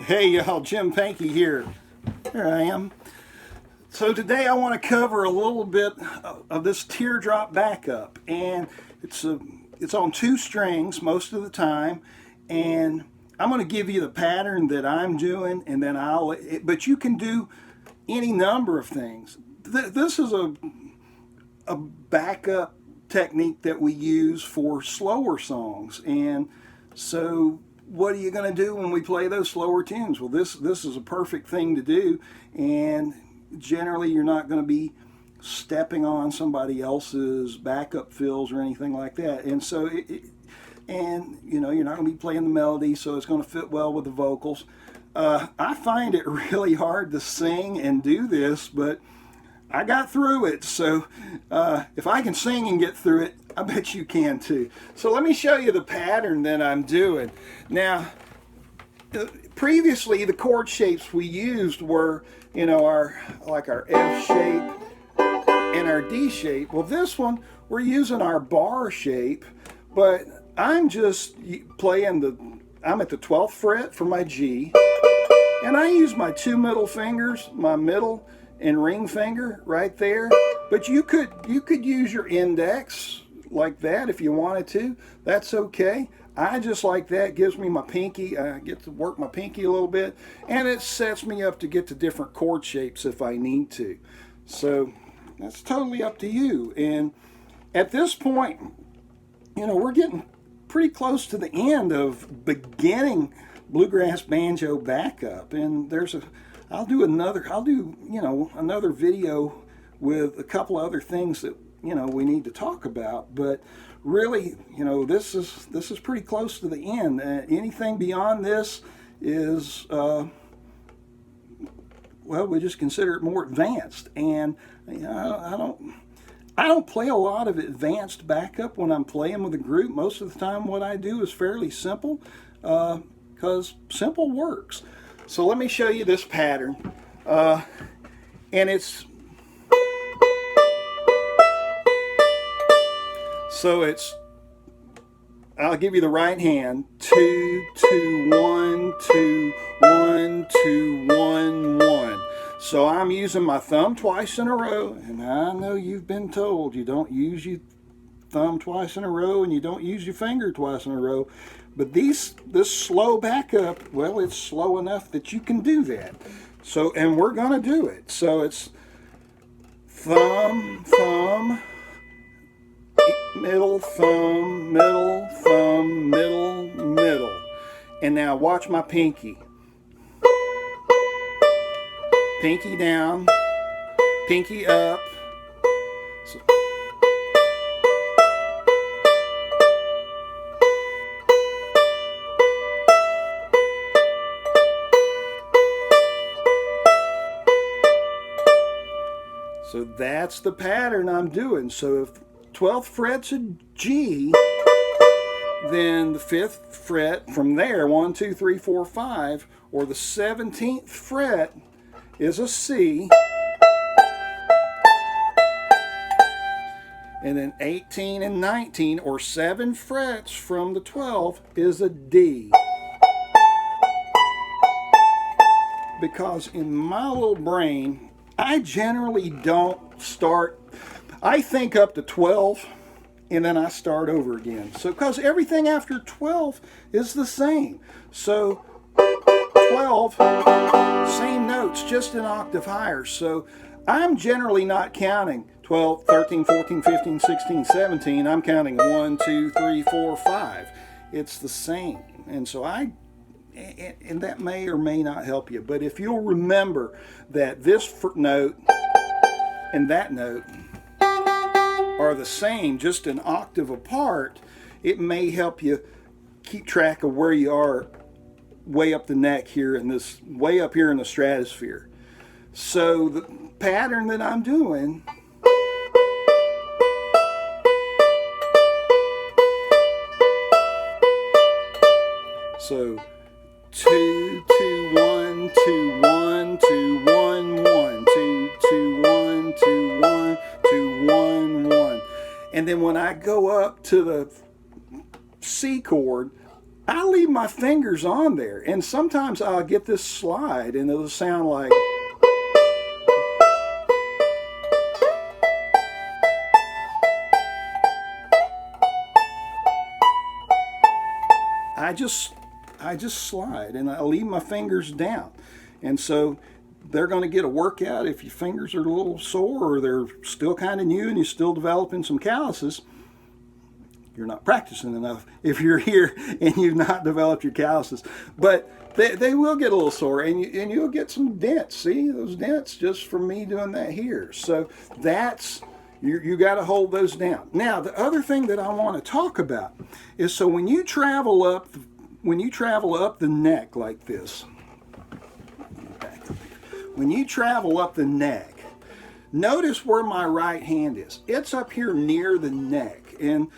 Hey y'all, Jim Pankey here. Here I am. So today I want to cover a little bit of this Teardrop Backup, and it's on 2 strings most of the time, and I'm going to give you the pattern that I'm doing, and then but you can do any number of things. This is a backup technique that we use for slower songs, and so what are you going to do when we play those slower tunes? Well, this is a perfect thing to do, and generally you're not going to be stepping on somebody else's backup fills or anything like that, and so and you know, you're not going to be playing the melody, so it's going to fit well with the vocals. I find it really hard to sing and do this, but I got through it, so if I can sing and get through it, I bet you can too. So let me show you the pattern that I'm doing. Now, previously the chord shapes we used were, you know, our F shape and our D shape. Well, this one we're using our bar shape, but I'm just playing I'm at the 12th fret for my G, and I use my 2 middle fingers, my middle and ring finger right there. But you could use your index like that if you wanted to. That's okay. I just like that. Gives me my pinky. I get to work my pinky a little bit, and it sets me up to get to different chord shapes if I need to. So that's totally up to you. And at this point, you know, we're getting pretty close to the end of beginning Bluegrass Banjo Backup, and I'll do another video with a couple other things that, you know, we need to talk about. But really, you know, this is pretty close to the end. Anything beyond this is well, we just consider it more advanced. And you know, I don't play a lot of advanced backup when I'm playing with a group. Most of the time what I do is fairly simple, because simple works. So let me show you this pattern, and I'll give you the right hand, 2 2 1 2 1 2 1 1. So I'm using my thumb twice in a row, and I know you've been told you don't use your thumb twice in a row and you don't use your finger twice in a row, but this slow backup, well, it's slow enough that you can do that. So, and we're gonna do it. So it's thumb, thumb, middle, thumb, middle, thumb, middle, middle. And now watch my pinky. Pinky down, pinky up. So that's the pattern I'm doing. So if 12th fret's a G, then the 5th fret from there, 1 2 3 4 5, or the 17th fret is a C, and then 18 and 19, or 7 frets from the 12th, is a D. Because in my little brain, I generally don't start, I think up to 12 and then I start over again. So because everything after 12 is the same. So 12, same notes, just an octave higher. So I'm generally not counting 12, 13, 14, 15, 16, 17. I'm counting 1, 2, 3, 4, 5. It's the same. And so and that may or may not help you. But if you'll remember that this note and that note are the same, just an octave apart, it may help you keep track of where you are way up the neck here in this, way up here in the stratosphere. So the pattern that I'm doing, so 2 2 1 2 1 2 1 1 2 2 1 2 1 2 1 1, and then when I go up to the C chord, I leave my fingers on there, and sometimes I'll get this slide and it'll sound like, I just slide and I leave my fingers down. And so they're going to get a workout if your fingers are a little sore or they're still kind of new and you're still developing some calluses. You're not practicing enough if you're here and you've not developed your calluses. But they will get a little sore, and you'll get some dents. See those dents just from me doing that here. So that's, you got to hold those down. Now the other thing that I want to talk about is, so when you travel up the neck like this, when you travel up the neck, notice where my right hand is. It's up here near the neck, and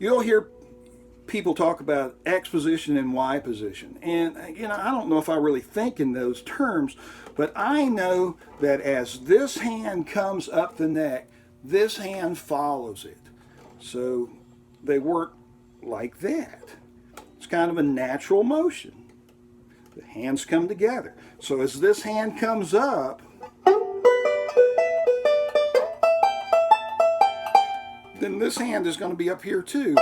you'll hear people talk about X position and Y position. And I don't know if I really think in those terms, but I know that as this hand comes up the neck, this hand follows it. So they work like that. It's kind of a natural motion. The hands come together. So as this hand comes up, then this hand is going to be up here too.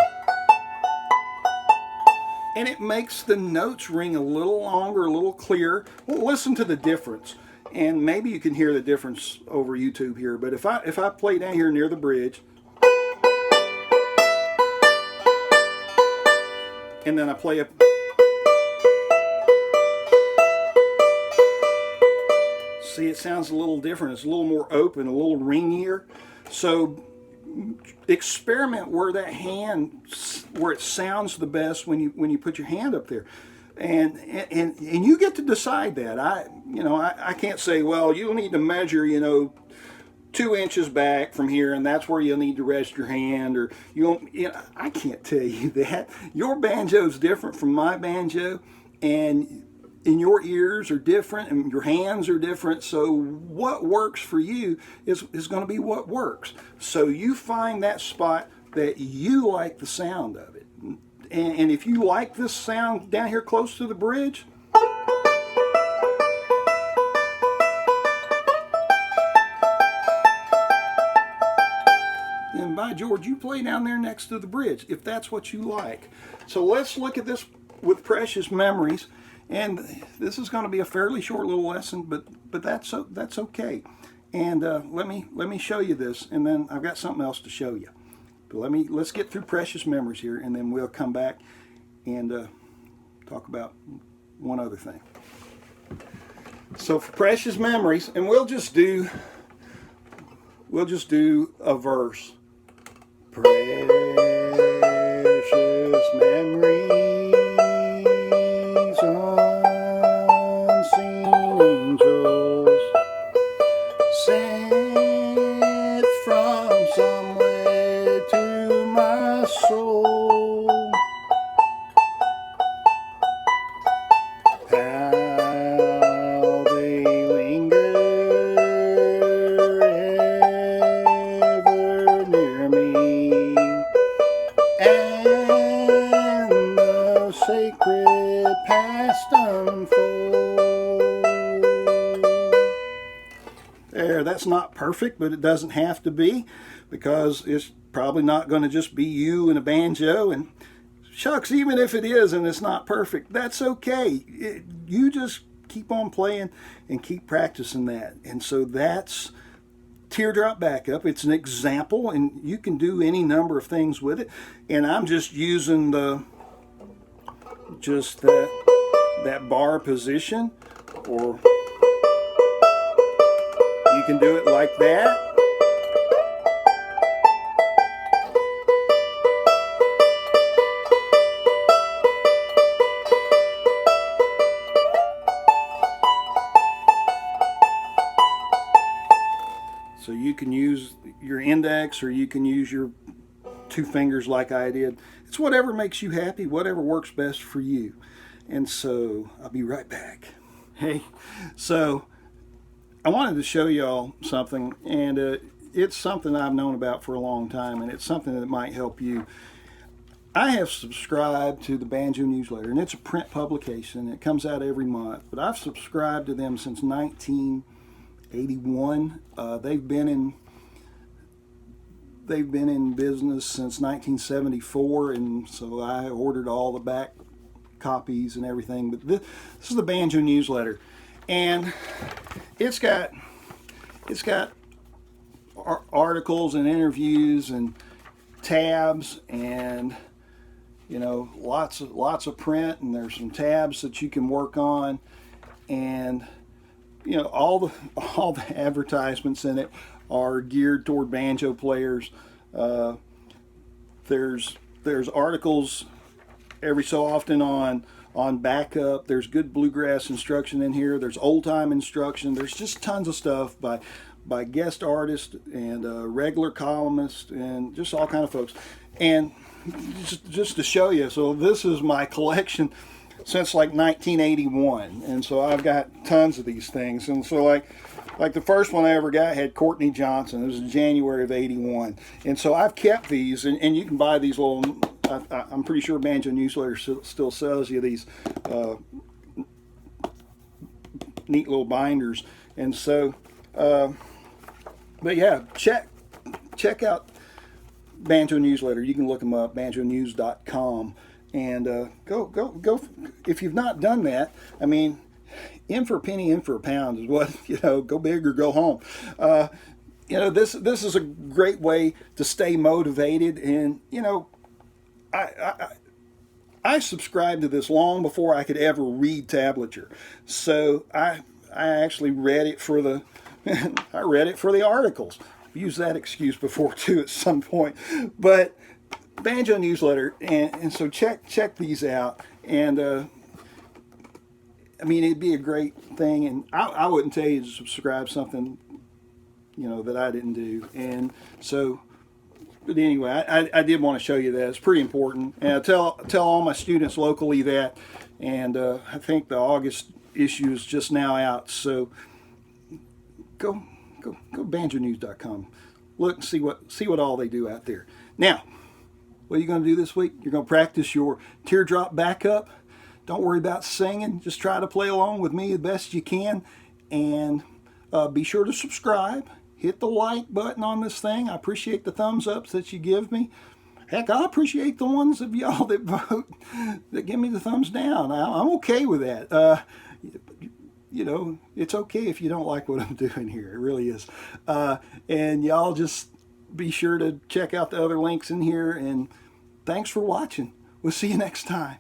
And it makes the notes ring a little longer, a little clearer. Well, listen to the difference. And maybe you can hear the difference over YouTube here. But if I play down here near the bridge, and then I play up, see, it sounds a little different. It's a little more open, a little ringier. So experiment where that hand, where it sounds the best when you put your hand up there, and you get to decide that. I can't say, well, you'll need to measure 2 inches back from here, and that's where you'll need to rest your hand, or I can't tell you that. Your banjo is different from my banjo, and your ears are different and your hands are different. So what works for you is going to be what works. So you find that spot that you like the sound of it. And if you like this sound down here close to the bridge, then by George, you play down there next to the bridge if that's what you like. So let's look at this with Precious Memories. And this is going to be a fairly short little lesson, but that's okay. And let me show you this, and then I've got something else to show you. But let's get through Precious Memories here, and then we'll come back and talk about one other thing. So for Precious Memories, and we'll just do a verse. Precious memories. That's not perfect, but it doesn't have to be, because it's probably not going to just be you and a banjo. And shucks, even if it is and it's not perfect, that's okay. You just keep on playing and keep practicing that. And so that's Teardrop Backup. It's an example, and you can do any number of things with it. And I'm just using that bar position, or you can do it like that. So you can use your index, or you can use your 2 fingers like I did. It's whatever makes you happy, whatever works best for you. And so I'll be right back. Hey, so I wanted to show y'all something, and it's something I've known about for a long time, and it's something that might help you. I have subscribed to the Banjo newsletter, and it's a print publication. It comes out every month, but I've subscribed to them since 1981. They've been in business since 1974, and so I ordered all the back copies and everything. But this is the Banjo newsletter, and it's got articles and interviews and tabs, and lots of print, and there's some tabs that you can work on, and all the advertisements in it are geared toward banjo players. There's articles every so often on backup. There's good bluegrass instruction in here. There's old time instruction. There's just tons of stuff by guest artists and regular columnists and just all kind of folks. And just to show you, so this is my collection since like 1981, and so I've got tons of these things. And so like the first one I ever got had Courtney Johnson. It was in January of '81, and so I've kept these, and you can buy these little. I'm pretty sure Banjo Newsletter still sells you these neat little binders, and so. But yeah, check out Banjo Newsletter. You can look them up, banjonews.com, and go. If you've not done that, I mean, in for a penny, in for a pound is what, go big or go home. This is a great way to stay motivated, and I subscribed to this long before I could ever read tablature, so I actually read it for the articles. I've used that excuse before too at some point, but Banjo Newsletter, and so check these out, and I mean, it'd be a great thing, and I wouldn't tell you to subscribe something that I didn't do. And so, but anyway, I did want to show you that. It's pretty important, and I tell all my students locally that. And I think the August issue is just now out, so go banjonews.com. Look and see what all they do out there. Now, what are you going to do this week? You're going to practice your Teardrop Backup. Don't worry about singing. Just try to play along with me the best you can. And be sure to subscribe. Hit the like button on this thing. I appreciate the thumbs ups that you give me. Heck, I appreciate the ones of y'all that vote, that give me the thumbs down. I'm okay with that. It's okay if you don't like what I'm doing here. It really is. And y'all just be sure to check out the other links in here. And thanks for watching. We'll see you next time.